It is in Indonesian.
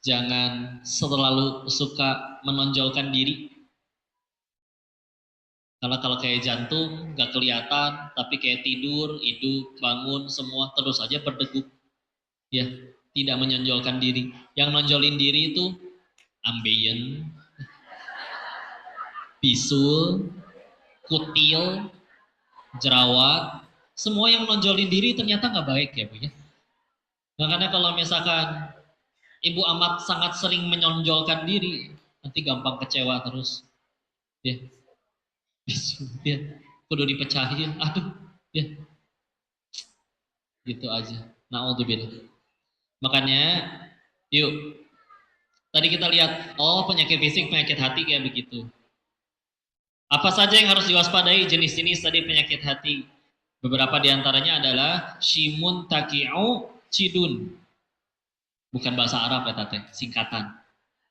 Jangan selalu suka menonjolkan diri. Karena kalau kayak jantung nggak kelihatan, tapi kayak tidur, hidup, bangun, semua terus aja berdegup. Ya, tidak menonjolkan diri. Yang nonjolin diri itu ambeien, bisul, kutil, jerawat, semua yang nonjolin diri ternyata nggak baik ya Bu ya. Makanya kalau misalkan Ibu amat sangat sering menonjolkan diri, nanti gampang kecewa terus. Ya, bisul, ya, kudu dipecahin, aduh, ya, gitu aja. Naudzubillah. Makanya, yuk, tadi kita lihat, oh penyakit fisik, penyakit hati kayak begitu. Apa saja yang harus diwaspadai jenis-jenis tadi penyakit hati? Beberapa diantaranya adalah shimun taki'u cidun. Bukan bahasa Arab ya tete, singkatan.